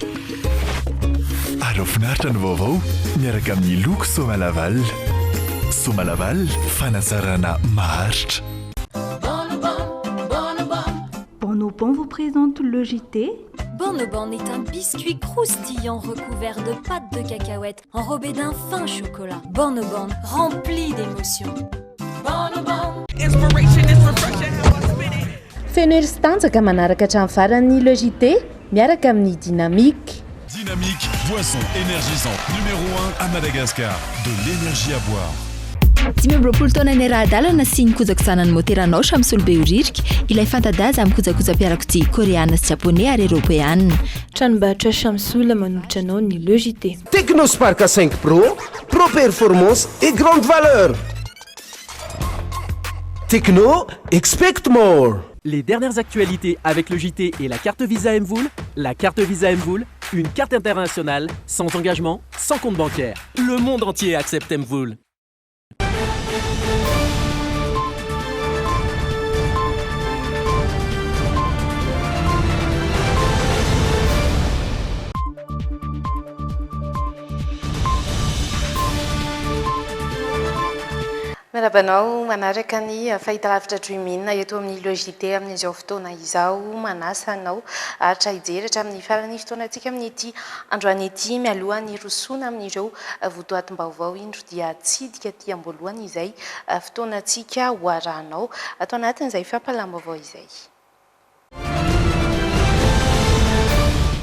Ary finaritra ny vaovao miaraka amin'ny loko Somalaval. Somalaval, fanasarana maharitra. Bonobon vous présente le JT. Bonobon est un biscuit croustillant recouvert de pâte de cacahuète enrobé d'un fin chocolat. Bonobon, rempli d'émotions. Bonobon. Inspiration is refreshing how I spin it. Feno ery sy tanjaka manaraka hatramin'ny farany le JT miaraka amin'ny Dynamique. Dynamique, boisson énergisante numéro 1 à Madagascar. De l'énergie à boire. 5 taona ny ara-dalana sy ny kojakotsanany moteranao samy solobe oririka ilay fantadaza amin'ny kojakoja-piarakodia koreana sy japonais ary eropeana. Tranombarotra Shamsul manolotra anao ny le JT. Technospark 5 Pro, Pro Performance et grande valeur. Techno, expect more. Les dernières actualités avec le JT et la carte Visa Mvoul. La carte Visa Mvoul, une carte internationale, sans engagement, sans compte bancaire. Le monde entier accepte Mvoul. Marabanao manaraka ny fahitalavitra Dreamin eto amin'ny le JT amin'izao fotoana izao manasa anao aritra hijery hatramin'ny farany fotoanantsika amin'ny ity androany ity mialoha ny rosoana amin'ireo votoatim-baovao indro dia tsidika aty am-boalohany izay fotoanantsika hoarahanao atao anatin'izay fampalam-baovao izay.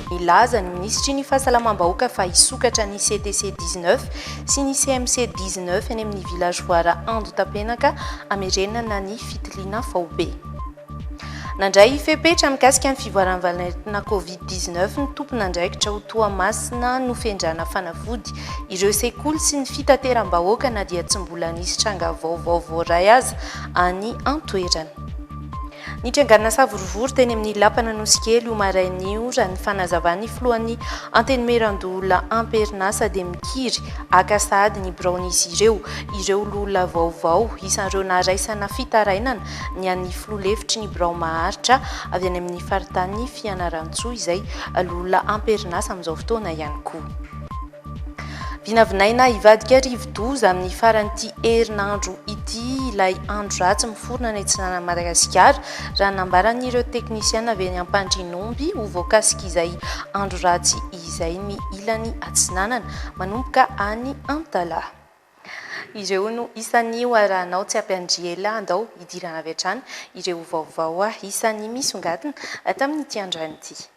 Milaza ny ministry ny fahasalamam-bahoaka fa hisokatra ny CTC 19 sy ny CMC 19 eny amin'ny villageoire Andotapenaka amerenana ny fitiliana vaobe. Nandray fepetra mikasika ny fivoaran'ny valentina Covid-19 ny tompon'andraikitra ho Toamasina nofendrana fanafody ireo sekoly sy ny fitateram-bahoaka na dia tsy mbola nisy tranga vaovao voaray aza any antoerana. Ny trangana savorovory teny amin'ny lapana nosikely ho marain'io raha ny fanazavany filohan'ny antenemeran-dola amperinasa dia mikiry akasady ny braonisy ireo lola vaovao isan'ireo naraisana fitarainana ny an'ny filoalefitry ny brao maharitra avy any amin'ny faritany fianaran-tsoa izay lola amperinasa amin'izao fotoana ihany koa. Vinavinaina ivadika rivodoza amin'ny faran'ity herinandro ity ilay andro ratsy miforona ny antsinana Madagasikara raha nambaran'ireo teknisiana avy any Ampandrinomby ho voakasika izay andro ratsy izay ny ilany atsinanana manomboka any Antala. Ireo no isan'ny hoarahanao tsy ampiandriela andao hidirana avy hatrany ireo vaovao isan'ny misongadina tamin'ity androany ity.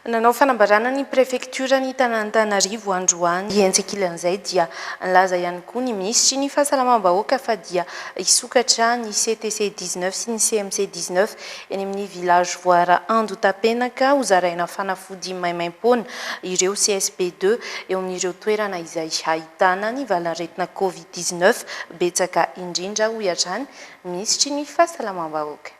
Nanao fanambarana ny prefektura ny Tanantanarivo androany entsekilan'izay dia nilaza ihany koa ny ministry ny fahasalamam-bahoaka fa dia hisokatra ny CTC 19 sy ny CMC 19 eny amin'ny villageoire Andotapenaka ho zaraina fanafody maimaim-poana ireo CSP 2 eo amin'ireo toerana izay ahitana ny valanretina Covid-19 betsaka indrindra ho iatrany ministry ny fahasalamam-bahoaka.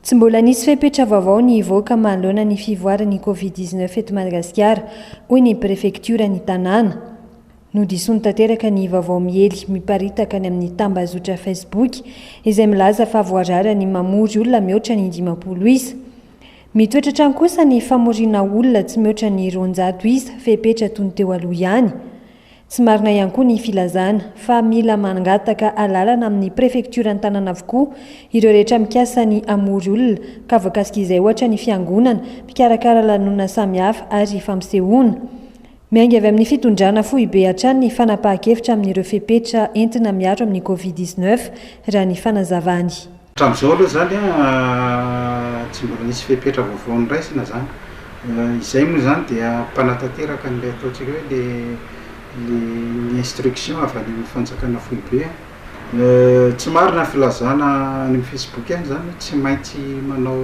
Tsy mbola nisy fepetra vaovao ny hivoaka manoloana ny fivoaran'ny Covid-19 eto Madagasikara hoy ny prefektura ny tanàna. Nodisony tanteraka ny vaovao miely miparitaka ny amin'ny tambazotra Facebook izay milaza fa voarara ny mamory olona mihoatra ny 50 isa. Mitoetra hatrany kosa ny famoriana olona tsy mihoatra ny 200 isa fepetra toy ny teo aloha ihany. Tsy marina ihany koa ny filazana fa mila mangataka alalana amin'ny prefektura ny tanàna avokoa ireo rehetra mikasa ny amory olona ka voakasika izay ohatra ny fiangonana, mpikarakara lanonana samihafa ary fampisehoana. Miainga avy amin'ny fitondrana foibe hatrany ny fanapahan-kevitra amin'ireo fepetra entina miaro amin'ny Covid-19 raha ny fanazavany. Hatramin'izao aloha zany tsy mbola nisy fepetra vaovao niraisina zany. Izay moa zany dia mpanatanteraka n'ilay ataontsika hoe les instructions avy any amin'ny fanjakana foibe. Tsy marina filazana any amin'ny Facebook ihany zany tsy maintsy manao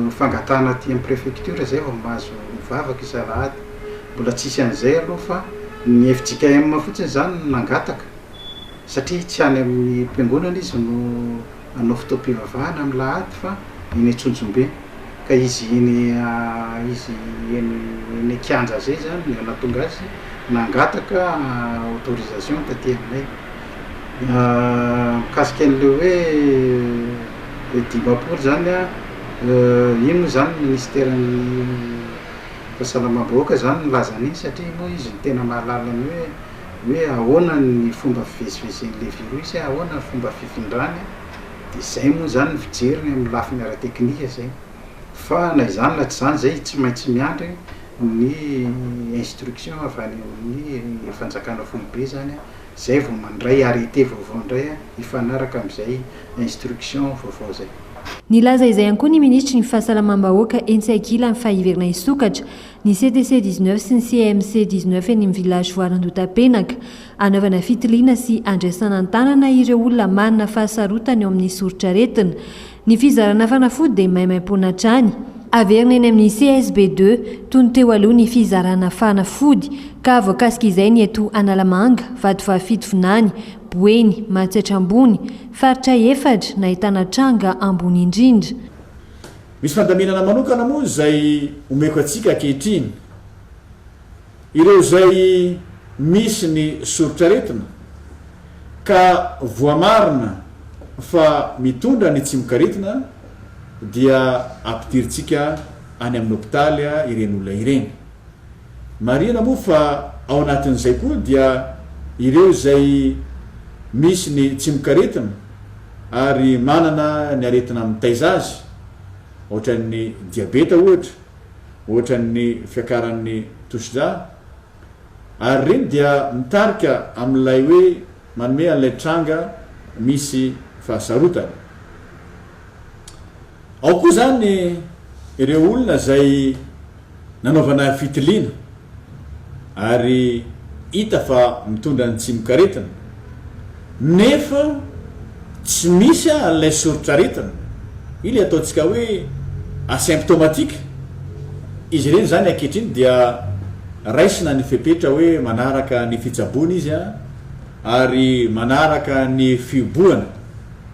fangatana aty amin'ny préfecture zay vao mahazo mivavaka isalahady. Mbola tsisy an'izay aloha fa ny FJKM fotsiny zany nangataka satria tsy any amin'ny mpiangonana izy no anao fotoam-pivavahana amin'ny lahady fa eny Antsonjombe ka izy eny kianja zay zany ny nahatonga azy nangataka autorisation taty aminay. Mikasika an'ileo hoe dimapolo zany a ino moa zany ministeran'ny fahasalamam-bahoaka zany nilazany iny satria moa izy ny tena mahalalany hoe ahoana ny fomba fivezivezen'le virus ahoana ny fomba fifindrany de zay moa zany ny fijeriny amin'ny lafiny ara-teknika zay fa na izany la tsy zany zay tsy maintsy miandry ny instruction avy any amin'ny fanjakana folobe zany zay vao mandray arrêté vaovao indray ifanaraka amin'izay instruction vaovao zay. Nilaza izay ihany koa ny ministry ny fahasalamam-bahoaka Entsaikila ny fahiverina isokatra ny CTC 19 sy ny CMC 19 eny amin'ny village voaran-dotapenaka anaovana fitiliana sy andraisana an-tanana ireo olona manana fahasarotana eo amin'ny sorotraretina. Ny fizarana fanafody dia maimaim-pona hatrany. Averina eny amin'ny CSB2 toy ny teo aloha ny fizarana fanafody ka voakasika izay ny eto Analamanga, Vatovavy Boeny, Matsaitrambony, faritra efatra nahitana tranga ambony indrindra. Misy fandaminana manokana moa zay omeko atsika ankehitriny. Ireo zay misy ny sorotraretina ka voamarina fa mitondra ny tsimokaritina dia ampidiritsika any amin'ny hôpitaly ireny olona ireny. Marina moa fa ao anatin'izay koa dia ireo zay misy ny tsimokaritina ary manana ny aretina mitaiza azy ohatran'ny diabeta ohatran'ny fiakaran'ny tosida ary reny dia mitarika amin'ilay hoe manome an'ilay tranga misy fahasarotana. Ao koa zany ireo olona zay nanaovana fitiliana ary hita fa mitondra ny tsimokaritina nefa tsy misy an'ilay sorotraretina ile ataontsika hoe asymptomatique. Izy ireny zany ankehitriny dia raisina ny fepetra hoe manaraka ny fitsabony izy ary manaraka ny fiboana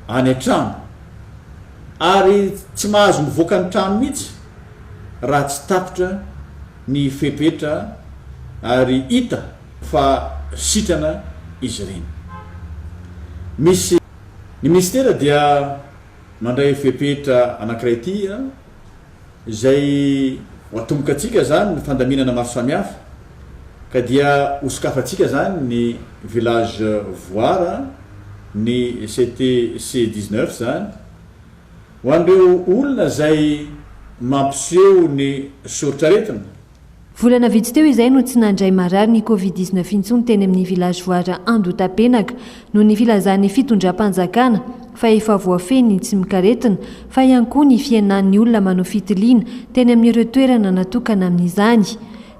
any an-trano ary tsy mahazo mivoaka ny trano mihitsy raha tsy tapitra ny fepetra ary hita fa sitrana izy ireny. Misy ny ministera dia mandray fepetra anankiray ty zay atomboka atsika zany ny fandaminana maro samihafa ka dia hosokafatsika zany ny village voara ny CTC 19 zany ho andreo olona zay mampiseho ny sorotraretina. Volana vitsy teo izay no tsy nandray marary ny Covid-19 intsony teny amin'ny village voara Andotapenaka no ny filazan'ny fitondram-panjakana fa efa voafeny ny tsimokaritina fa ihany koa ny fiainan'ny olona manao fitiliana teny amin'ireo toerana natokana amin'izany.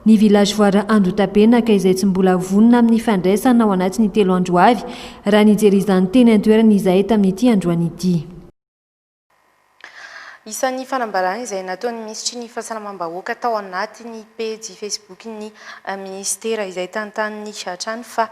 Ny village voara Andotapenaka izay tsy mbola vonona amin'ny fandraisana ao anatin'ny 3 andro avy raha nijery izany teny an-toerana izay tamin'ity androany ity. Isan'ny fanambarana izay nataon'ny ministry ny fahasalamam-bahoaka tao anatin'ny page Facebook ny ministera izay tantanin'ny hatrany fa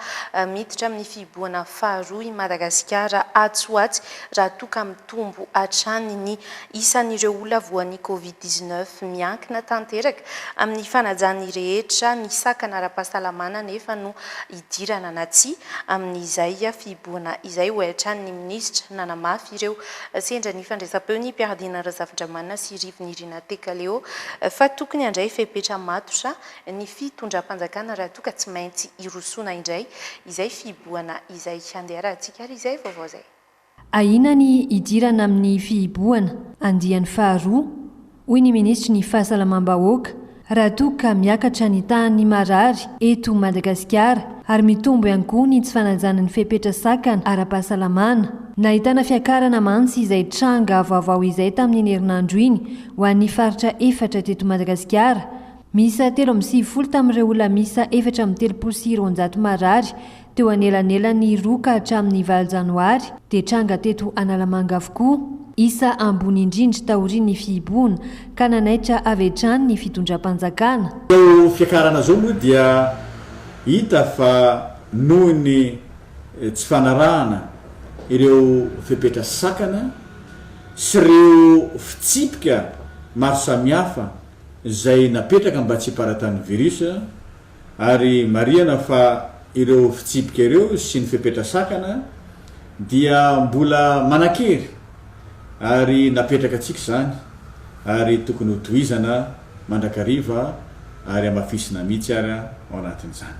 miditra amin'ny fiboana faharoa i Madagasikara atsoatsy raha toka mitombo hatrany ny isan'ireo olona voan'ny Covid-19 miankina tanteraka amin'ny fanajany rehetra ny sakana ara-pahasalamana nefa no idirana anatsy amin'izay fiboana izay hoatran'ny ministra nanamafy ireo sendra ny fandraisam-peo ny mpiaradina Zavindramana sy Rivinirina Tekaleo fa tokony andray fepetra matotra ny fitondram-panjakana raha toka tsy maintsy irosona indray izay fiboana izay handeharahantsika ary izay vaovao zay. Ahina ny idirana amin'ny fiboana andiany faharoa hoy ny ministry ny fahasalamam-bahoaka raha toka miakatra ny tany marary eto Madagasikara ary mitombo ihany koa ny tsy fanajana ny fepetra sakana ara-pahasalamana. Nahitana fiakarana mantsy izay tranga vaovao izay tamin'ny herinandro iny ho an'ny faritra efatra teto Madagasikara. Misa 3.70 tamin'ireo olona misa 4.900 marary teo anelanelany 2 ka hatramin'ny 9 janoary dia tranga teto Analamanga avokoa. Isa ambony indrindra taorian'ny fiboana ka nanaitra avy hatrany ny fitondram-panjakana. Io fiakarana zao moa dia hita fa noho ny tsy fanarahana ireo fepetra sakana sy ireo fitsipika maro samihafa zay napetraka mba tsy hiparatany virus ary mariana fa ireo fitsipika ireo sy ny fepetra sakana dia mbola manakery ary napetraka atsika zany ary tokony ho toizana mandrakariva ary amafisina mihitsy ary ao anatin'izany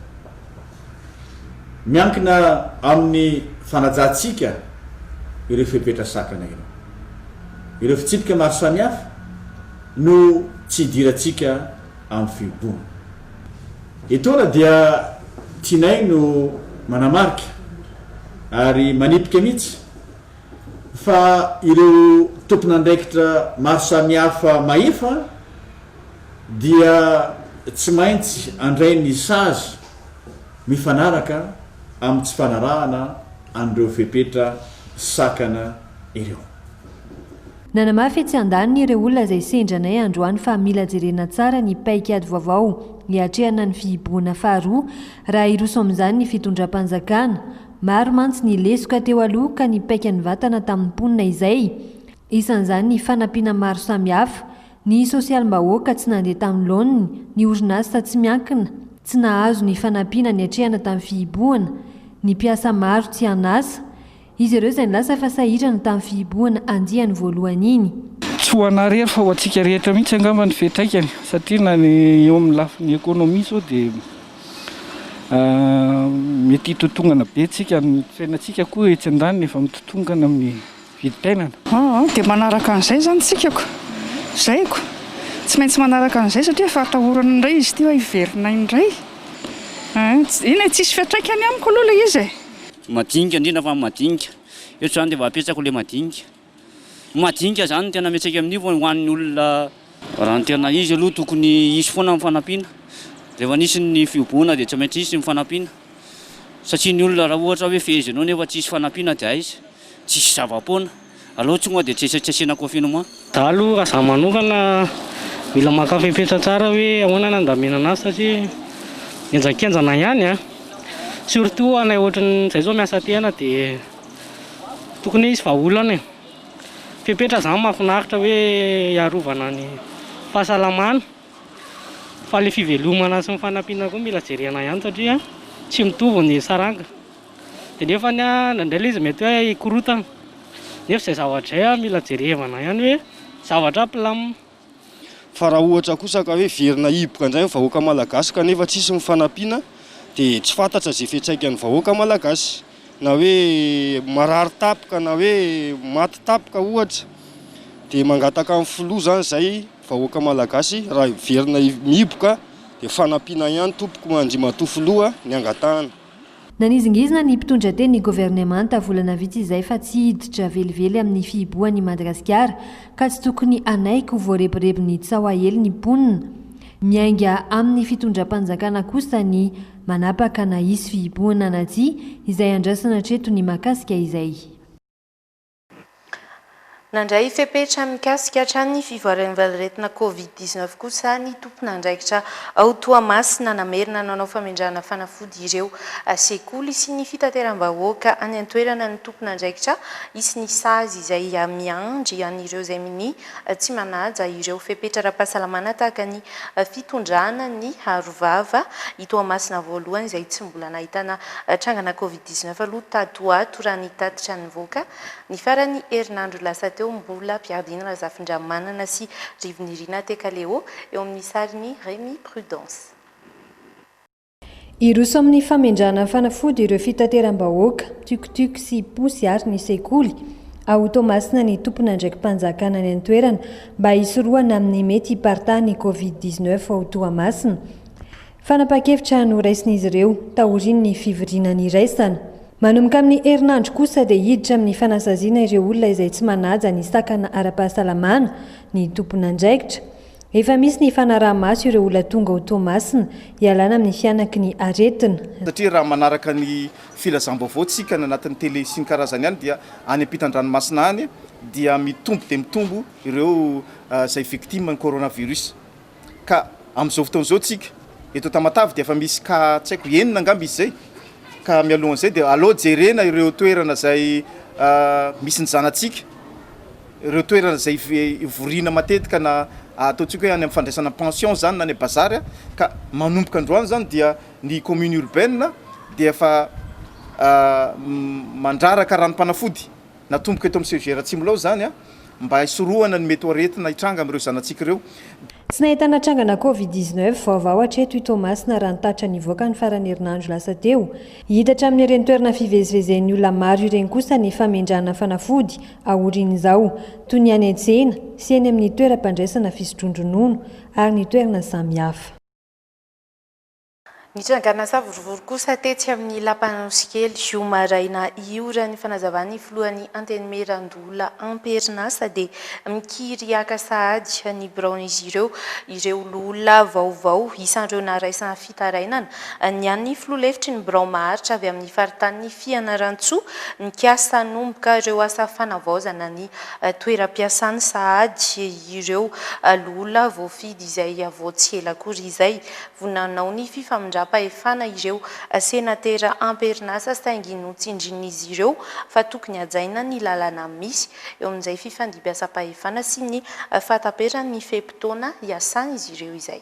miankina amin'ny fanajantsika ireo fepetra sakana ireo fitsipika maro samihafa no tsy idiratsika amin'ny fiobona etona dia tianay no manamarika ary manipika mihitsy fa ireo tompon'andraikitra maro samihafa maefa dia tsy maintsy andray ny sazy mifanaraka amin'ny tsy fanarahana an'ireo fepetra sakana ireo nanamafy tsy andaniny ireo olona izay sendranay androany fa mila jerena tsara ny paikady vaovao hiatrehana ny fihiboana faharoa raha iroso amin'izany ny fitondram-panjakana maro mantsy ny lesoka teo aloha ka ny paika ny vatana tamin'ny mponina izay isan'izany ny fanampiana maro samihafa ny sosialim-bahoaka tsy nandeha tamin'ny laoniny ny orinasa tsy miankina tsy nahazo ny fanampiana ny atrehana tamin'ny fihiboana ny mpiasa maro tsy anasa izy ireo izay nylasa fa sahirana tamin'ny fihiboana andiany voalohany iny tsy ho anarery fa ho antsika rehetra mihitsy angamba ny fetraikany satria na ny eo amin'ny lafin'ny ekônomia zao dia mety hitotongana be tsika ny fiainantsika koa etsy an-daniny efa mitotongana amin'ny viditainana dia manaraka an'izay zany tsikako zayko tsy maintsy manaraka an'izay satria fa atahorana indray izy ty hoe hiverina indray iny tsisy fiatraikany amiko aloha le izy madinika indrindra fa madinika eto zany dia mba apetsako le madinika zany tena metsaka amin'io fa hoan'ny olona raha ny tena izy aloha tokony isy foana mifanampiana rehefa nisy ny fiobona dia tsy maintsy isy mifanampiana satria ny olona raha ohatra hoe fehezinao nefa tsy isy fanampiana dia izy tsisy zava-poana aloha tsonga dia tsy asiana confinement dalo raha zaho manokana mila maka fepetra tsara hoe ahoana nandamenana azy satria enjakenjana ihany surtout anay ohatran'izay zao miasa tena dia tokony izy vahaolana fepetra zany mahafinaritra hoe hiarovana ny fahasalamana fa le fivelomana sy mifanampiana koa mila jerena ihany satria tsy mitovy ny saranga dia nefa nandray le izy mety hoe hikorotana nefa izay zavatra mila jerevana ihany hoe zavatra plam fa raha ohatra kosa ka hoe verina hiboka indray ny vahoaka malagasy kanefa tsisy mifanampiana dia tsy fantatra zay fiantsaikan'ny vahoaka malagasy na hoe marary tapika na hoe maty tapika ohatra dia mangataka amin'ny filoha zany zay vahoaka malagasy raha verina mihiboka dia fanampiana ihany tompoko mandry matofiloha ny angatahana nanizingizina ny mpitondra teny ny governemanta volana vitsy izay fa tsy hiditra velively amin'ny fihiboan'i Madagasikara ka tsy tokony anaiky ho voareborebo ny tsawahely ny mponina miainga amin'ny fitondram-panjakana kosa ny manapaka na isy fihiboana anaty izay andrasana treto ny makasika izay nandray fepetra mikasika hatrany fivoaran'ny valaretina covid-19 kosa ny tompon'andraikitra ao Toamasina namerina nanao famindrana fanafody ireo sekoly sy ny fitateram-bahoaka any an-toerana ny tompon'andraikitra isy ny sazy izay miandry an'ireo izay mini tsy manaja ireo fepetra ara-pahasalamana tahaka ny fitondrana ny harovava i Toamasina voalohany izay tsy mbola nahitana trangana covid-19 aloha tato raha ny tatitra ny voaka ny farany herinandro lasa teo mbola mpiadina zafindramanana sy rivinirina tekaleo eo amin'ny sariny Rémy Prudence. Iroso amin'ny famindrana fanafody ireo fitateram-bahoaka tukutuku sy posy ary ny sekoly ao Toamasina ny tompon'andraiki-panjakana ny an-toerana mba hisoroana amin'ny mety hipartany covid-19 ao Toamasina. Fanapa-kevitra noraisin'izy ireo taoriany ny fivoriana ny raisana. Manomboka amin'ny herinandro kosa dia hiditra amin'ny fanasaziana ireo olona izay tsy manaja ny sakana ara-pahasalamana ny tompon'andraikitra. Efa misy ny fanaraha-maso ireo olona tonga ao Toamasina hialana amin'ny fianaky ny aretina. Satria raha manaraka ny filazam-baovao tsika anatin'ny tele sy ny karazany ihany dia any ampitan-dranomasina any dia mitombo dia mitombo ireo izay victime ny coronavirus. Ka amin'izao fotoan'izao tsika eto Tamatavy dia efa misy ka tsy haiko enina angamba izy zay. Ka mialohan'izay dia aleo jerena ireo toerana izay misy ny zanatsika, ireo toerana izay voriana matetika na ataontsika hoe any amin'ny fandraisana pension zany na ny bazary ka manomboka androany zany dia ny commune urbaine dia efa mandraraka ranom-panafody natomboka eto amin'ny CGR Tsimilao zany mba hisorohana ny mety aretina hitranga amin'ireo zanatsika ireo. Tsy nahitana trangana Covid-19 vaovao hatreto i Tomasina raha nitatra nivoaka ny farany herinandro lasa teo. Hidatra amin'ny ireny toerana fivezivezen'ny olona maro ireny kosa ny famindrana fanafody aorin'izao toy ny any an-tsena sy eny amin'ny toeram-pandraisana fisondron-dronono ary ny toerana samihafa. Ny trangana savorovory kosa tetsy amin'ny Lapanosy-kely io maraina io raha ny fanazavany filohan'ny antenimieran-dola amperinasa dia mikiry aka sahady ny Brown izy ireo lola vaovao isandreo naraisana fitarainana ny an'ny filoha-lefitry ny Brown maharitra avy amin'ny faritany Fianarantsoa nikasa nomboka ireo asa fanavaozana ny toeram-piasany sahady ireo lola voafidy izay avoatsy ela kory izay vonanao ny fifamindra-pahefana ireo senatera amperinasa saingy notsindrin'izy ireo fa tokony hajaina ny lalana misy eo amin'izay fifandimbiasam-pahefana sy ny fataperan'ny fepitaona hiasana izy ireo izay.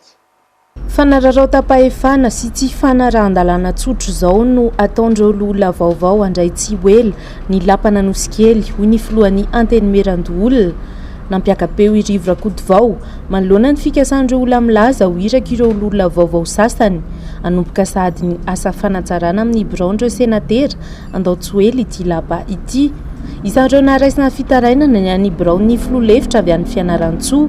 Fanararaotam-pahefana sy tsy fanarahan-dalàna tsotro izao no ataondreo lola vaovao andray tsy hoela ny Lapanosy-kely hoy ny filohan'ny antenimieran-dola. Nampiakapeo i Rivo Rakotovao manoloana ny fikasandreo olona milaza ho iraka ireo olona vaovao sasany anomboka sahady ny asa fanatsarana amin'ny Brown ireo senatera andao tsy hoela ity lapa ity. Isandreo naraisana fitarainana ny an'ny Brown ny filoha-lefitra avy amin'ny Fianarantsoa.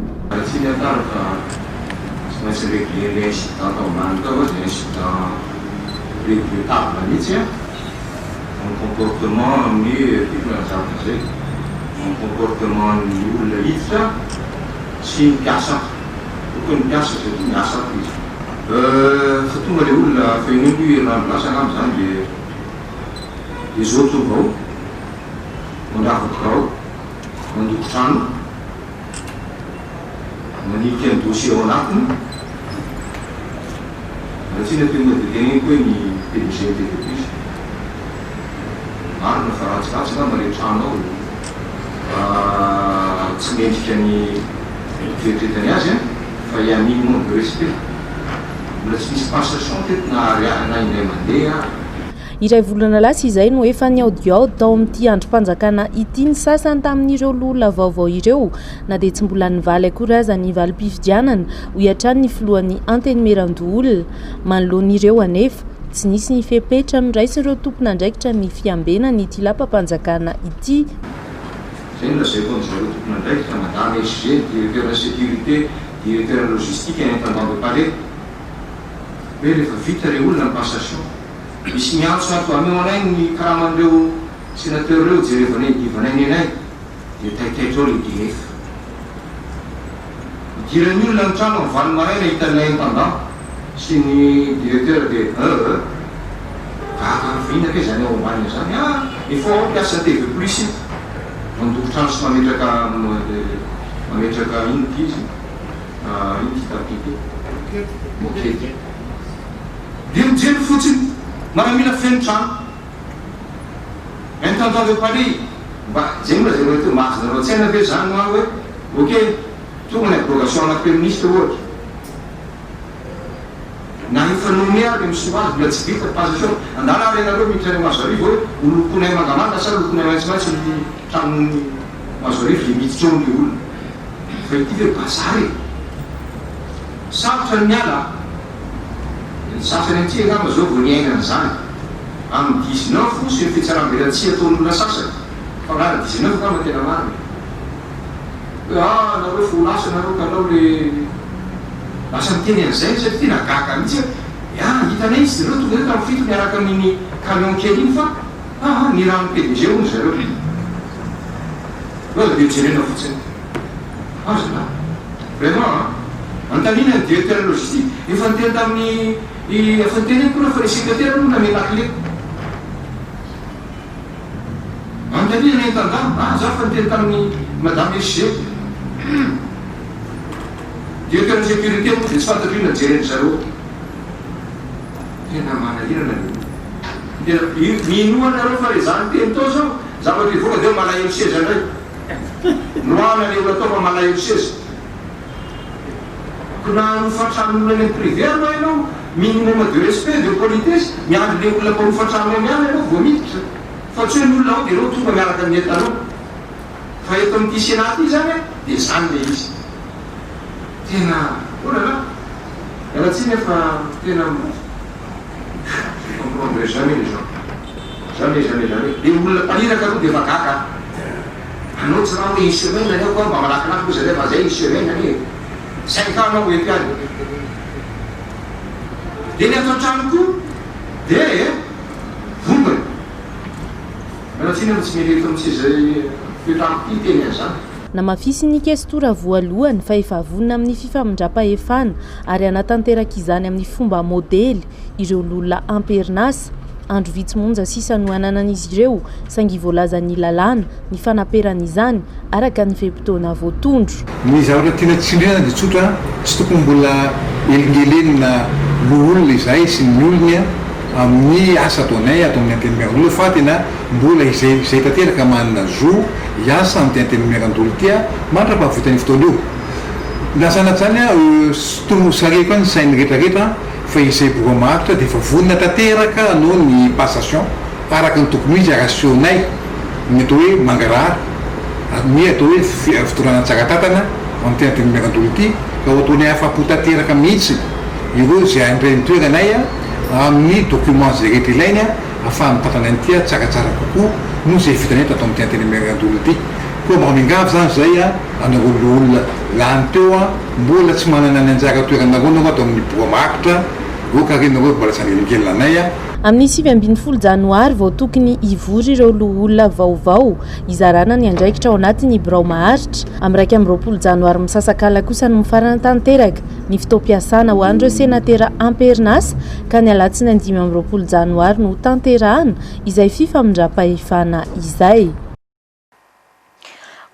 Mon comportement ny olona hiditra sy ny mpiasa tokony mpiasa zay toy miasa izy fa tonga le olona fenimbo herinandro lasa angamba zany le zoto avao mandravaka ao mandoko trano manika ny dossier ao anatiny ratsina tonga de tegna koa ny PDG entreprise marina fa ratsiratsy ngamba le trano ao tsy mendrika ny fieritretany azy fa ian'igny moa de respect mbola tsy misy passation teto na indray mandeha. Iray volana lasa izay no efa niaodiaody tao amin'ity androm-panjakana ity ny sasany tamin'ireo lola vaovao ireo na dia tsy mbola nivaly akory aza ny valim-pifidianana ho iatrany ny filohan'ny antenimieran-dola manoloan'ireo anefa tsy nisy ny fepetra miraisin'ireo tompon'andraikitra ny fiambenany ity lapam-panjakana ity. Zay lazay koa zareo tompona andraikitra madame SG, directeur de sécurité, directeur logistique et intendant de palais. Hoe rehefa vita re olona ny passation misy miantso ato ameo anay ny karaman'ireo sénateur reo jerevanay divanay anay dia taitaitra ao le direfa idiran'ny olona ny trano amin'ny valo maraina hitanay intendant sy ny directeur dia vahaka ke zany ao ambanina zany il faut mpiasa TV plus mandoko trano sy mametraka ino ty izy ino ty tapity mokety dia mijery fotsiny maramila feno trano intendant de palais mba zay moa zay hoe mahazanareo tsaina ve zany ma hoe ok tonga ny abrogation anaty ministre ohatra na efa nome ary le misoazy mbola tsy vita passation andala ary ianareo miditra ny Mazarivo hoe olokonay mangamanga sa olokonay maitsomaitso ny tranony Mazarivo le miditra eo ny olona fa ity ve bazary sarotra ny miala ny sasany anty angamba zao vao niainana zany amin'ny 19 sy ny fitsaram-belatsia ataon'olona sasany fa ngara 19 angamba tena marina nareo fo lasa nareo ka anao le lasa miteny an'izay satria tena gaka mihitsy hitanay izy zareo tonga tamin'ny fito miaraka amin'ny camion kely iny fa ny rano PDG ony zareo oa de jerena fotsiny azona vraiment antanina ny directeur logistique efa niteny tamin'ny efa niteny koa fa le secrétaire no name lakle antanina ny intendant za fa niteny tamin'ny madame SG directeur de sécurité moa dia tsy fantatrina jereny zareo tena manahirana minoanareo fa le zany teny tao zao zavatra ivoaka dia malahelo seza ndray noana le olona tao fa malahelo seza na nofatran'olona any privé anao ianao minimum de respect de politesse miandry le olona mba nofatranao miana ianao vao miditra fa tsy hoe ny olona ao dia reo tonga miaraka ny entanao fa eto amin'ity sénat ity zany dia zany le izy tena olala ialatsy nefa tena comprendre jamais les gens jamais de olona mpaniraka aloha dia vagaka anao tsy raha hoe une semaine anao koa mba malakilaky koa zay rehefa zay une semaine ani zay ka anao ety any dia ny atao trano koa dia vombony alatsy nefa tsy mireto amin'izay toetranoty teny an'izany namafisy ny kestora voalohany fa efa vonina amin'ny fifamindrapa-efana ary anatanteraka izany amin'ny fomba modely ireo lolona amperinasa andro vitsymonja sisa no ananan'izy ireo sangy voalaza ny lalàna ny fanaperan'izany araka ny fepitoana voatondro ny zavatra tiana tsindriana dia tsotra tsy tokony mbola elingelenina loolona izay sy ny olony amin'ny asa ataonay atao amin'ny antenimieran'olo fa tena mbola izay tanteraka manana zo iasa amin'ny antenimierandolo tya mandrapahavotan'ny fotoana io nasanaty zany tomosareko ny sainy rehetrarehetra fa izay boamaritra dia efa vonina tanteraka anao ny passation araka ny tokony izy arasionay ny atao hoe mangarara ny atao hoe fitorana tsaratatana amin'ny antenimierandolo ity ka ataonay afa-po tanteraka mihitsy ireo zay andray toeranay amin'ny document zay rehetra ilainy ahafahan'ny tatanay ity tsaratsara kokoa no zay vitanay atao amin'ny antenimierandolo ity koa mba mingavy zany zay anareo olona lany teo mbola tsy manana ny anjara toeranareo nareo atao amin'ny boamaritra ro karenareo mbola tsy angelingelinanay amin'ny 7 janoary vao tokony ivory ireo loolona vaovao izarana ny andraikitra ao anatin'ny birao maharitra amin'ny 20 janoary misasakala kosa no mifarana tanteraka ny fitaom-piasana ho an'ireo senatera amperinasa ka ny alatsiny 5 janoary no tanterahana izay fifamindra-pahefana izay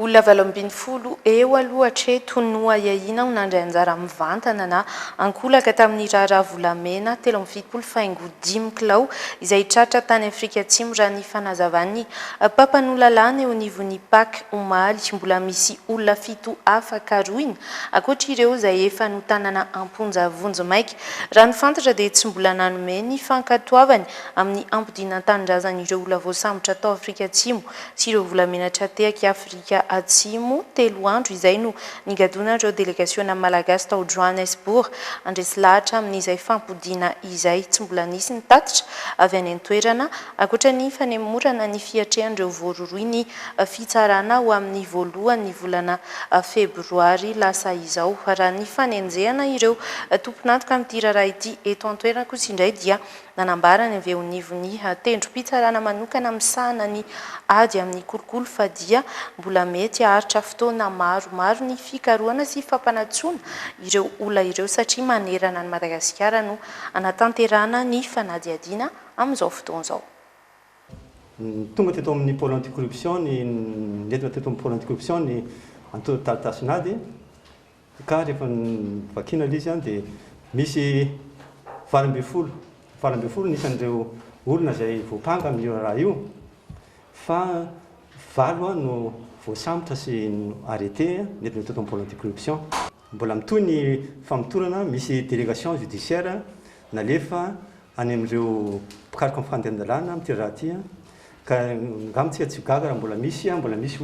olona 20 eo alohatreto no aiahina ho nandray anjara mivantana na ankolaka tamin'ny raharaha volamena 7.5 kilao izay tratra tany Afrika Atsimo raha ny fanazavan'ny papan'olalàna eo anivon'ny Pâques omaly mbola misy olona 7 afaka roina ankoatra ireo izay efa no tanana amponja vonjomaika raha ny fantatra dia tsy mbola nanome ny fankatoavany amin'ny ampidinantanindrazan'ireo olona voasambotra tao Afrika Atsimo sy ireo volamena trateaka Afrika Atsimo 3 andro izay no nigadona ireo delegasiona malagasy tao Johannesburg andresy lahatra amin'izay fampodiana izay tsy mbola nisy ny tatitra avy any an-toerana ankoatra ny fanemorana ny fiatrehan'ireo voaroroy ny fitsarana ho amin'ny voalohany volana febroary lasa izao raha ny fanenjehana ireo tomponantoka amin'ity raharaha ity eto an-toerana kosa indray dia nanambarany avy eo anivon'ny tendrom-pitsarana manokana misahana ny ady amin'ny kolokolo fa dia mbola mety aharitra fotoana maromaro ny fikarohana sy fampanatsoana ireo olona ireo satria manerana ny Madagasikara no anatanterana ny fanadiadiana amin'izao fotoana izao. Tonga teto amin'ny pôle anticorruption ny nentina teto amin'ny pôle anticorruption ny antotatasinady ka rehefa vakina izy dia misy 20 nisan'ireo olona izay voapanga amin'io raha io fa 9 no voasambotra sy arrêté nentina teto amin'ny pôle anticorruption mbola mitoy ny famotorana misy délégation judiciaire nalefa any amin'ireo mpikaroka amin'ny fandehan-dalàna amin'ity raha ity ka ngamitsika tsy gaga raha mbola misy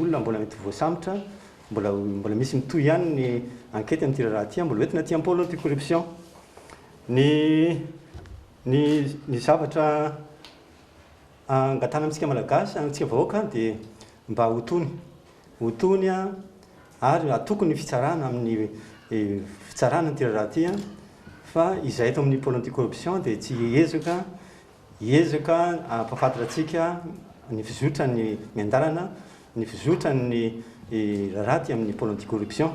olona mbola mety voasambotra mbola misy mitoy ihany ny enquête amin'ity raha ity mbola entina ty amin'ny pôle anticorruption ny zavatra angatana amintsika malagasy amintsika vahoaka dia mba hotony ary atokony fitsarana amin'ny fitsarana ny raha ity fa izay eto amin'ny pôle anticorruption dia tsy hiezaka ampahafatatra antsika ny fizotra ny miandarana ny fizotra ny raha ty amin'ny pôle anticorruption.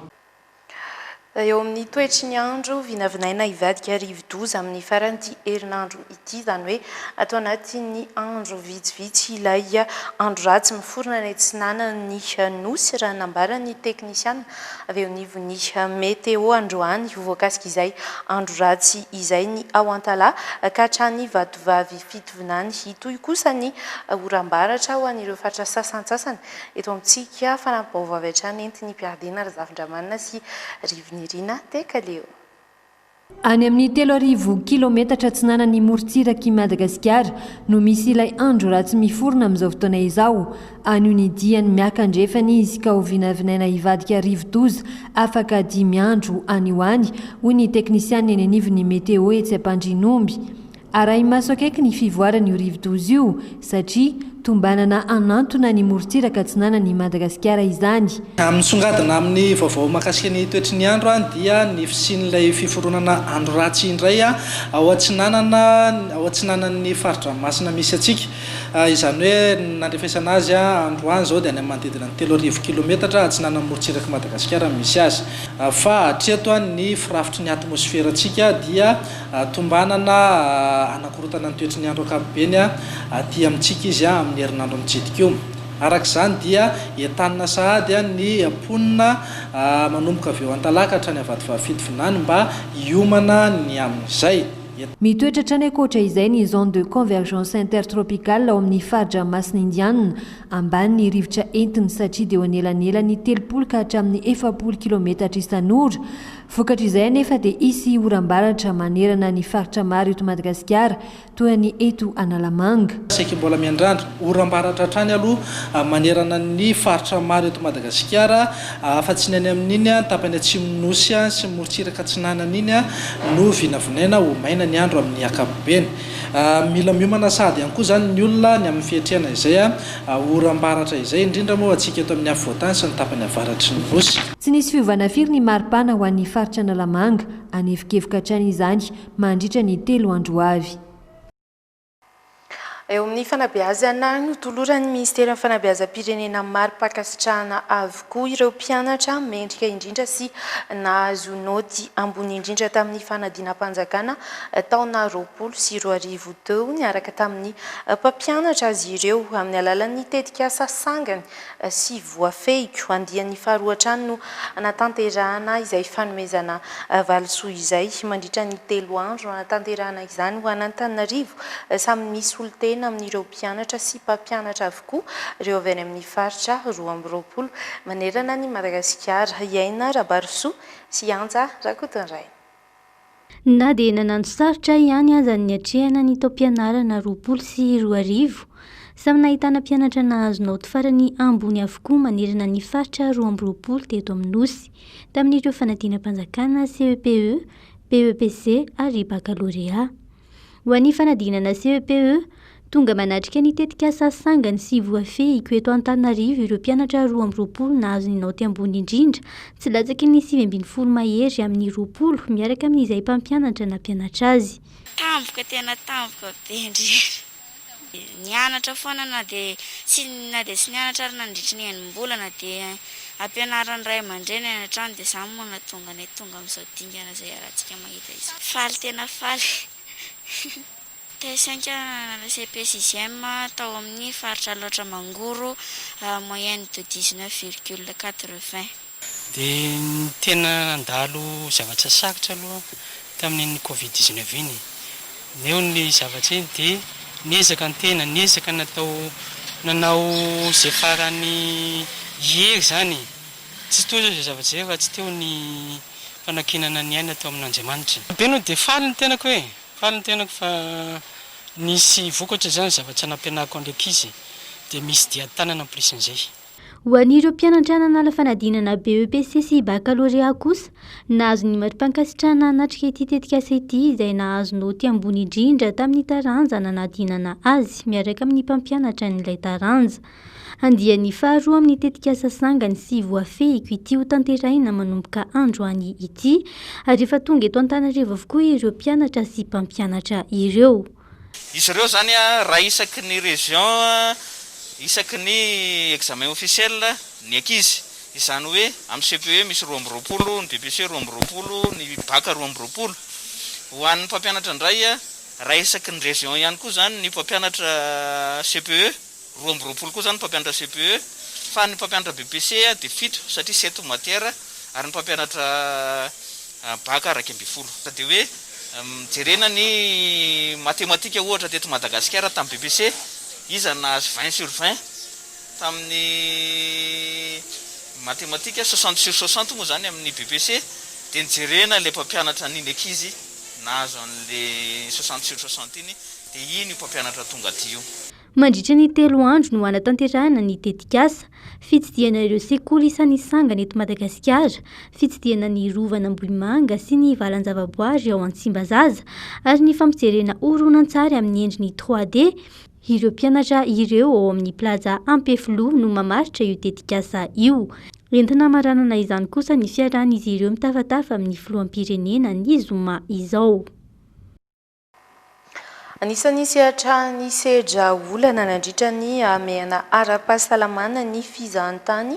Eo amin'ny toetry ny andro vinavinaina hivadika rivo-doza amin'ny faran'ity herinandro ity zany hoe atao anatin'ny andro vitsivitsy ilay andro ratsy miforona ny tsinanany nosy raha nambarany teknisiana avy eo anivon'ny meteo androany voakasika izay andro ratsy izay ny ao antala ka hatrany vatovavy fitovinany hitoy kosa ny oram-baratra ho an'ireo faritra sasantsasany eto amintsika fanampahovavy hatrany entiny mpiadina ry zafindramanina sy rivony Rina Tekaleo. Any amin'ny 3,000 kilometatra atsinanany morontsiraky Madagasikara no misy ilay andro ratsy miforona amin'izao fotoana izao. Anio ny diany miakandrefana izy ka ho vinavinaina hivadika rivo-doza afaka 5 andro anio any, hoy ny teknisiany eny anivon'ny meteo etsy Ampandrinomby. Arahy maso akaiky ny fivoaran'io rivo-doza io satria tombanana anantona ny morontsiraka atsinanany Madagasikara izany. Misongadina amin'ny vaovao mahakasika ny toetry ny andro dia ny fisian'ilay fiforonana andro ratsy indray ao atsinanan'ny faritra masina misy atsika. Izany hoe nandrefesana azy andro any zao dia any manodidina ny 3,000 kilometatra atsinanan'ny morontsiraka Madagasikara misy azy. Fa hatreto ny firafitry ny atmosfera atsika dia tombanana anakorotana ny toetry ny andro ankapobeny aty amintsika izy amin'ny herinandro mitsidika io. Arak'izany dia entanina sahady ny amponina manomboka avy eo an-talaka hatrany avadivavafito vinany mba hiomana ny amin'izay. Mitoetra hatrany ankoatra izay ny zone de convergence intertropicale ao amin'ny faritra masina indianina ambany ny rivotra entiny satria dia anelanelany 30 ka hatramin'ny 40 kilometatra isan'ora. Vokatra izay anefa dia isy oram-baratra manerana ny faritra maro eto Madagasikara toy ny eto Analamanga. Saika mbola miandrandra oram-baratra hatrany aloha manerana ny faritra maro eto Madagasikara fa tsy ny any amin'iny tapany atsimonosy sy morontsiraka atsinanana iny no vinavinaina ho maina ny andro amin'ny ankapobeny. Mila miomana sady ihany koa zany ny olona ny amin'ny fiatrehana izay oram-baratra izay indrindra moa atsika eto amin'ny afovoantany sy ny tapany avaratry ny nosy. Tsy nisy fiovana firy ny maripana ho an'ny faritra Analamanga anefokevoka hatrany izany mandritra ny 3 andro avy. Eo amin'ny fanabeazana notoloran'ny Ministera ny fanabeazam-pirenena mari-pakasitrahana avokoa ireo mpianatra mendrika indrindra sy nahazo naoty ambony indrindra tamin'ny fanadinam-panjakana taona 2020 teo niaraka tamin'ny mpampianatra azy ireo amin'ny alalan'ny tetikasa sangany sy voafehiko. Andian'ny faharoatrany no natanterahana izay fanomezana valisoa izay mandritra ny 3 andro natanterahana izany ho an'Antananarivo samy misy olotena amin'ireo mpianatra sy mpampianatra avokoa ireo avy any amin'ny faritra 2020 manerana ny Madagasikara. Iaina Rabarosoa sy Anja Rakotonray. Na dia nanano sarotra ihany aza ny hatrehana ny taom-pianarana 20 sy 2020 samy nahitana mpianatra nahazo naoty farany ambony avokoa manerana ny faritra 2020 teto amin'ny nosy tamin'ireo fanadinam-panjakana CEPE, PEPC ary baccalauréat. Ho an'ny fanadinana CEPE tonga manatrika ny tetikasa sangany sy voafehiko eto Antananarivo ireo mpianatra 2020 nahazo ny naoty ambony indrindra tsy latsaky ny 20 mahery amin'ny 20 miaraka amin'izay mpampianatra na mpianatra azy. Tampoka tena tampoka be ndrindra. Nianatra foana na dia tsy nianatra ary nandritry ny enim-bolana dia ampianaran'ny ray aman-dreny any an-trano dia izany moa nahatonga ny tonga amin'izao dingana izay arahantsika mahita izy. Faly tena faly. T5 CP6e tao amin'ny faritra loatra mangoro moyenne de 19,80. Dia tena nandalo zavatra sakotra aloha tamin'ny Covid-19 iny. Neo ny zavatra iny dia niezaka ny tena, niezaka nanao izay farany hery zany. Tsy toy izay zavatra izay fa tsy teo ny fanakinana ny aina tao amin'Andriamanitra. Be no dia faly ny tenako hoe. Faly ny tenako fa nisy vokatra zany zavatra nampianako ndraiky izy dia misy dia tanana plisin'izay. Ho an'ireo mpianatra nanala fanadinana BEPC sy baccalauréat kosa nahazo ny mari-pankasitrahana natrika ity tetikasa ity izay nahazo naoty ambony indrindra tamin'ny taranja nanadinana azy miaraka amin'ny mpampianatra n'ilay taranja. Andian'ny faharoa amin'ny tetikasa sangany sy voafehiko ity ho tanteraina manomboka andro any ity ary efa tonga eto Antananarivo avokoa ireo mpianatra sy mpampianatra ireo. Izy ireo zany raha isaky ny région isaky ny examen officiel ny ankizy izany hoe amin'ny CPE misy 2020 ny BPC 2020 ny bac 2020 ho an'ny mpampianatra indray raha isaky ny région ihany koa zany ny mpampianatra CPE 2020 koa zany mpampianatra CPE fa ny mpampianatra BPC dia 7 satria 7 matière ary ny mpampianatra bac araka 20 dia hoe jerena ny matematika ohatra teto Madagasikara tamin'ny BPC izy nahazo 20/20 tamin'ny matematika 60/60 moa zany amin'ny BPC dia nijerena le mpampianatra an'iny ankizy nahazo an'le 60/60 iny dia iny mpampianatra tonga aty io. Mandritra ny 3 andro no anatanterahana ny tetikasa fitsidiana ireo sekoly isan'ny sangana eto Madagasikara, fitsidiana ny rovana Ambohimanga sy ny valan-javaboary ao Antsimbazaza ary ny fampijerena horonan-tsary amin'ny endriny 3D. Ireo mpianatra ireo ao amin'ny plaza Ampefilo no mamaritra io tetikasa io. Entina maranana izany kosa ny fiarahan'izy ireo mitafatafa amin'ny filoham-pirenena ny zoma izao. Anisany sehatra ny sedra olana nandritra ny ameana ara-pahasalamana ny fizahantany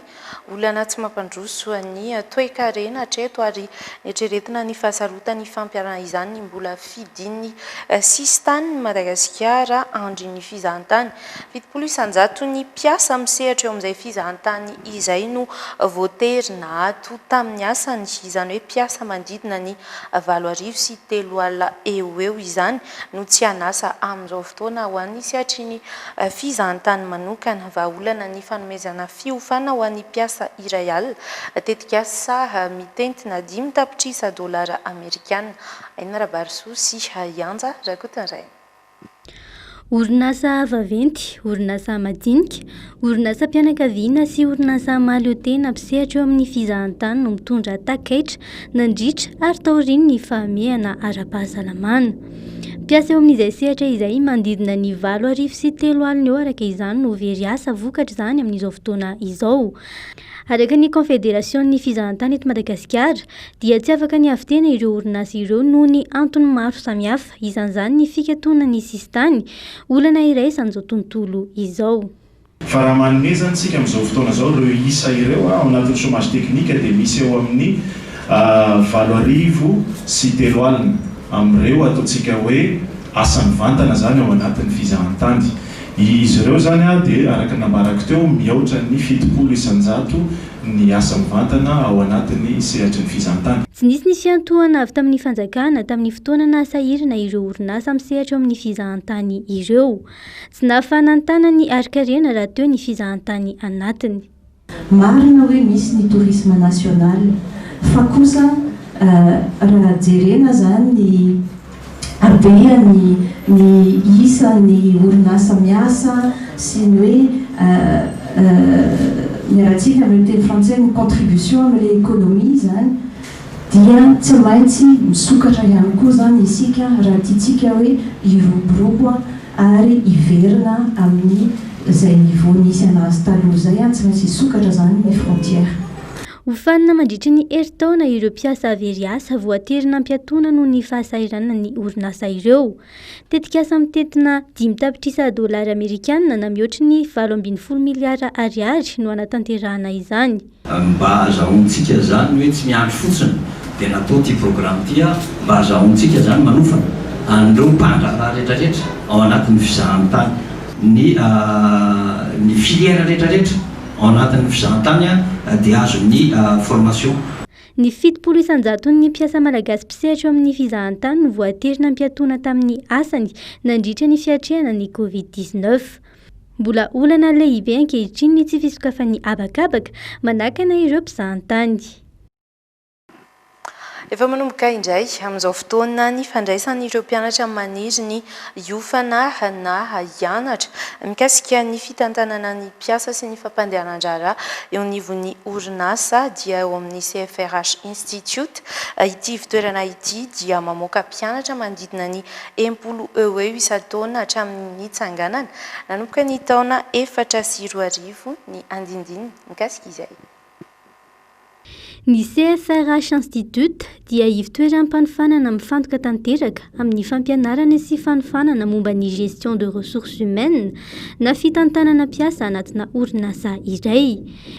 olana tsy mampandroso ny toe-karena hatreto ary eritreretina ny fahasarotany fampiarana izany mbola fidiny sisy tany ny Madagasikara andry ny fizahantany 700 ny mpiasa misehatra eo amin'izay fizahantany izay no voaterina ato tamin'ny asany izany hoe mpiasa mandidina ny 8 sy 3 alina eo izany no tsy anasa amin'izao fotoana ho an'ny sehatriny fizahantany manokana vahaolana ny fanomezana fiofana ho an'ny mpiasa iray alina tetikasa mitentina 5 tapitrisa $, Aina Rabarso sy Yanja Rakotanray. Orinasa vaventy, orinasa madinika, orinasa mpianakaviana sy orinasa mahaleotena mpisehatra eo amin'ny fizahantany no mitondra takaitra, nandritra ary taoriny ny fahamehana ara-pahasalamana. Mpiasa eo amin'izay sehatra izay mandidina ny 8 sy 3 alina eo araka izany no very asa vokatra izany amin'izao fotoana izao. Araka ny Confédération fizahantany eto Madagasikara dia tsy afaka ny havitena ireo orinasa ireo noho ny antony maro samihafa, isan'izany ny fikatoana ny sistany olana iray isan'izao tontolo izao. Fa raha manome zany tsika amin'izao fotoana izao ireo isa ireo ao anatin'ny chômage teknika dia misy eo amin'ny 8 sy 3 alina amin'ireo ataontsika hoe asa mivantana zany ao anatin'ny fizahantany. Izy ireo zany dia araka nambarako teo mihoatra ny 700 ny asa mivantana ao anatin'ny sehatry ny fizahantany. Tsy nisy ny fiantohana avy tamin'ny fanjakana tamin'ny fotoana nasahirana ireo orinasa misehatra amin'ny fizahantany ireo. Tsy nahafanantana ny ari-karena raha teo ny fizahantany anatiny. Marina hoe misy ny tourisme national fa kosa raha jerena zany ny abea ny isa ny orinasa miasa sy ny hoe miaratsika amin'ny teny français ny contribution amin'ilay économie zany dia tsy maintsy misokatra ihany koa zany isika raha tiatsika hoe iroborobo ary iverina amin'ny zay niveau nisy anazy taloha zay tsy maintsy isokatra zany ny frontière. Hofanina mandritra ny herintaona ireo mpiasa avery asa voaterina ampiatoana noho ny fahasahiranana ny orinasa ireo. Tetikasa mitentina 5 tapitrisa $, na mihoatra ny 7.0 miliara ariary no anatanterahana izany. Mba azahoantsika zany hoe tsy miandry fotsiny dia natao ty programme ty mba azahoantsika zany manofana an'ireo mpandraharaha rehetrarehetra ao anatin'ny fizahantany ny filière rehetrarehetra ao anatin'ny fizahantany dia azo ny formation. Ny 700 ny mpiasa malagasy mpisehatra amin'ny fizahantany no voaterina ampiatoana tamin'ny asany nandritra ny fiatrehana ny Covid-19. Mbola olana lehibe ankehitriny ny tsy fisokafan'ny abakabaka manakana ireo mpizahantany. Efa manomboka indray amin'izao fotoana ny fandraisan'ireo mpianatra maniry ny hiofana na hianatra mikasika ny fitantanana ny mpiasa sy ny fampandehanan-draharaha eo anivon'ny orinasa dia eo amin'ny CFRH Institute. Ity fitoerana ity dia mamoaka mpianatra manodidina ny 10 eo isan-taona hatramin'ny tsanganana nanomboka ny taona 2024 ny andindiny mikasika izay. Ny CFRH Institute dia ivitoeram-panofanana mifantoka tanteraka amin'ny fampianarana sy fanofanana momba ny gestion de ressources humaines na fitantanana mpiasa anatina orinasa iray.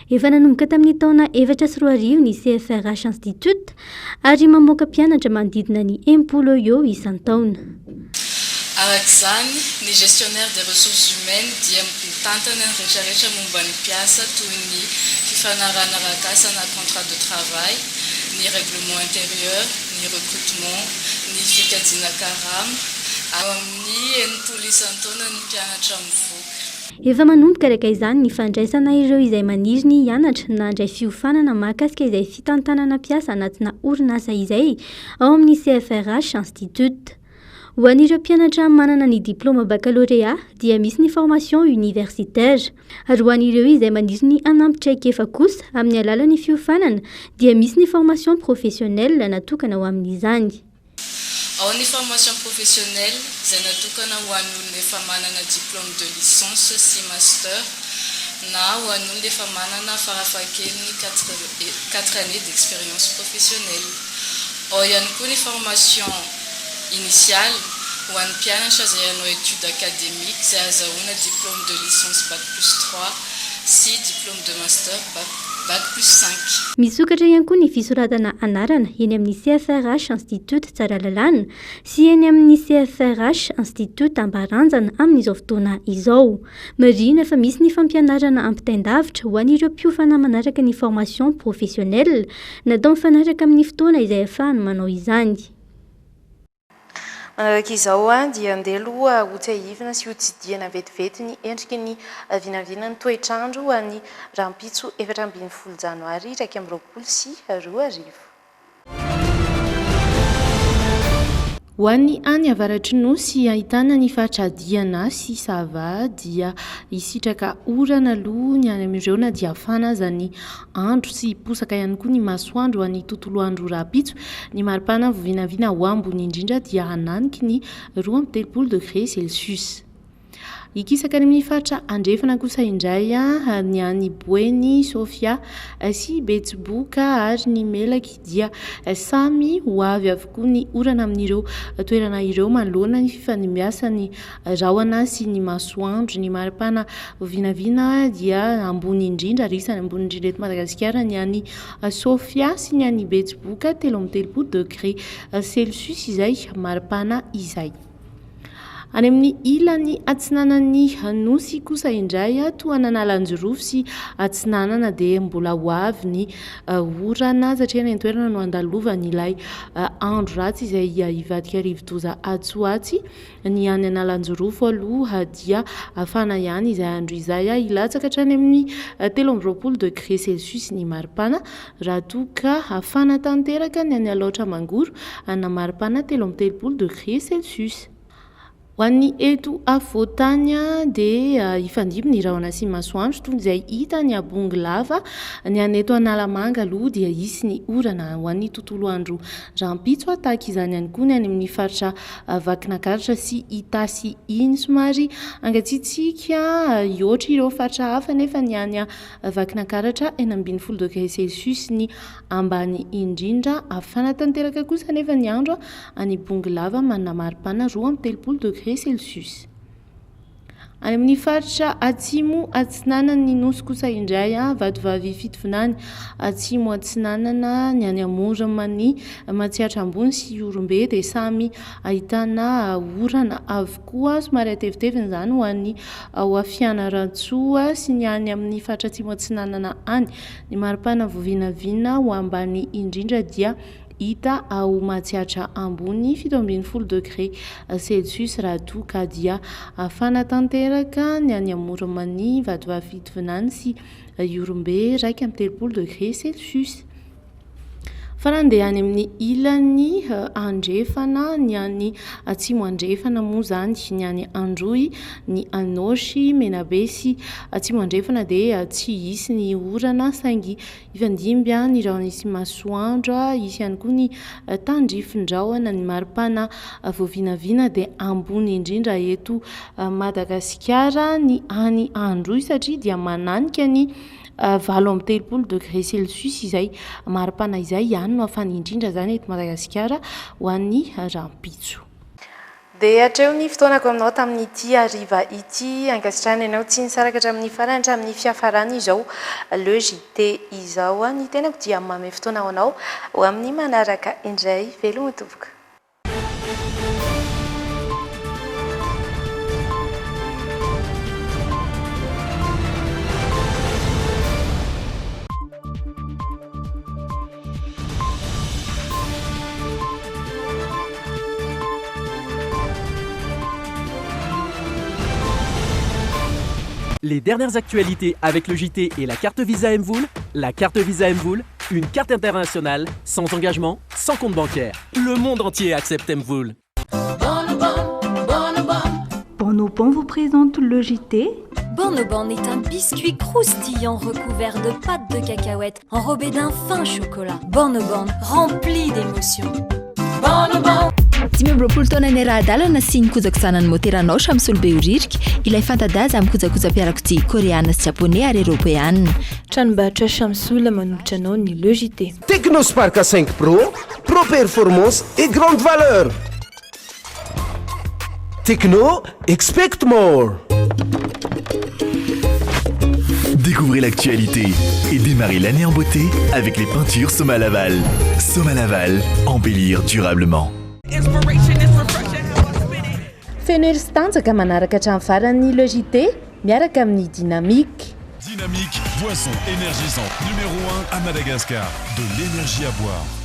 Efa nanomboka tamin'ny taona 2024 ny CFRH Institute ary mamoaka mpianatra manodidina ny 10 eo isan-taona. Arak'izany ny gestionnaire des ressources humaines dia mitantana ny rehetrarehetra momba ny mpiasa toy ny fifanarana arak'asa na contrat de travail, ny règlement intérieur, ny recrutement, ny fikadiana karama. Ao amin'ny 10 isan-taona ny mpianatra mivoaka. efa manomboka raka izany ny fandraisana ireo izay maniry ny hianatra na andray fiofanana mahakasika izay fitantanana mpiasa anatina orinasa izay ao amin'ny CFRH Institute. Ho an'ireo mpianatra manana ny diplôma baccalauréat dia misy ny formation universitaire ary ho an'ireo izay maniry ny anampitsaikefa kosa amin'ny alalan'ny fiofanana dia misy ny formation professionnelle natokana ho amin'izany. Ao ny formation professionnelle izay natokana ho an'olona efa manana diplôme de licence sy master na ho an'olona efa manana farafahakeliny 4 années d'expérience professionnelle. Ao ihany koa ny formation initiale ho an'ny mpianatra izay hanao étude académique izay azahoana diplôme de licence bac plus 3 sy diplôme de master bac plus 5. Misokatra ihany koa ny fisoratana anarana eny amin'ny CFRH Institute Tsaralalàna sy eny amin'ny CFRH Institute Ambaranjana amin'izao fotoana izao. Marina fa misy ny fampianarana ampitaindavitra ho an'ireo mpiofana manaraka ny formation professionnelle natao mifanaraka amin'ny fotoana izay ahafahany manao izany. Manaraka izao dia andelo ho tsahivana sy ho tsidihana vetivety ny endriky ny vinavinan'ny toetrandro ho an'ny rampitso 17 janoary 2024. Ho an'ny any avaratry nosy ahitana ny fatradiana sy sava dia isitraka orana aloha ny any amin'ireo na dia fanaza ny andro sy posaka ihany koa ny masoandro ho an'ny tontolo andro rapitso ny maripana vovinavina ho ambony indrindra dia hananiky ny 2 degré Celsius. Ikisaka ny amin'ny fatra andrefana kosa indray ny any Boeny, Sofia sy Betsiboka ary ny Melaky dia samy ho avy avokoa ny orana amin'ireo toerana ireo manoloana ny fifanimiasa ny rahona sy ny masoandro. Ny maripana vinavina dia ambony indrindra risany ambony indrindra eto Madagasikara ny any Sofia sy ny any Betsiboka 13 degré Celsius izay maripana izay. Any amin'ny ilany atsinanan'ny nosy kosa indray toa nanalanjorofo sy atsinanana dia mbola ho avy ny orana satria ny toerana no andalovan'ny ilay andro ratsy izay ivadika rivodoza atsoatsy. Ny any analanjorofo aloha dia afana ihany izay andro izay ilatsaka hatrany amin'ny 13 degré Celsius ny maripana raha toka afana tanteraka ny any aloatra mangoro na maripana 13 degré Celsius. Ho an'ny eto afovoantany dia ifandimby ny rahona sy masoandro toy izay hita ny abongy lava ny any eto Analamanga aloha dia isy ny orana ho an'ny tontolo andro rampitso tahaka izany ihany koa ny any amin'ny faritra Vakinakaratra sy Itasy iny somary angatsiatsika ioatra ireo faritra hafa nefa ny any Vakinakaratra 12 degré Celsius ny ambany indrindra afana tanteraka kosa nefa ny andro any bongy lava manana maripana 13 degré Celsius. Any amin'ny faritra atsimo atsinanany nosy kosa indray vatovavy fitovinany atsimo atsinanana ny any Amoramany Matsiatra ambony sy Orombe dia samy ahitana orana avokoa somary atevitevina izany ho an'ny Hoafianarantsoa sy ny any amin'ny faritra atsimo atsinanana any. Ny maripana vovinavina ho ambany indrindra dia hita ao Matsiatra ambony 17 degré Celsius raha toka dia afana tanteraka ny any Amoramany vatovavy fitovinany sy Orombe 13 degré Celsius. Fa nandeha any amin'ny ilany andrefana ny any atsimo andrefana moa zany ny any Androy, ny Anosy, Menabe sy atsimo andrefana dia tsy hisy ny orana saingy ifandimby ny rahona sy masoandro isy ihany koa ny tandrifindrahona. Ny maripana voavinavina dia ambony indrindra eto Madagasikara ny any Androy satria dia mananika ny 13 degré Celsius izay maripana izay ihany no afany indrindra zany eto Madagasikara ho an'ny rampitso. Dia hatreo ny fotoanako aminao tamin'ity hariva ity ankasitrahana ianao tsy nisaraka hatramin'ny farany hatramin'ny fiafarany izao le JT izao ny tenako dia mamy fotoana ho anao ho amin'ny manaraka indray velogna tompoko. Les dernières actualités avec le JT et la carte Visa Mvoul. La carte Visa Mvoul, une carte internationale, sans engagement, sans compte bancaire. Le monde entier accepte Mvoul. Bonobon vous présente le JT. Bonobon est un biscuit croustillant recouvert de pâte de cacahuète, enrobé d'un fin chocolat. Bonobon, rempli d'émotions. Bonobon! Dimy amby roapolo taona ny ara-dalana sy ny kojakotsanany moteranao Samsolobe Oririka, ilay fanta-daza amin'ny kojakoja-piarakodia koreana sy japonais ary européenne. Tranombarotra Samsol manolotra anao ny le JT. Technospark 5 Pro, Pro Performance et grande valeur. Techno, expect more. Découvrez l'actualité et démarrez l'année en beauté avec les peintures Soma Laval. Soma Laval, embellir durablement. Feno ery sy tanjaka manaraka hatramin'ny farany le JT miaraka amin'ny Dynamique. Dynamique, boisson énergisante numéro 1 à Madagascar. De l'énergie à boire.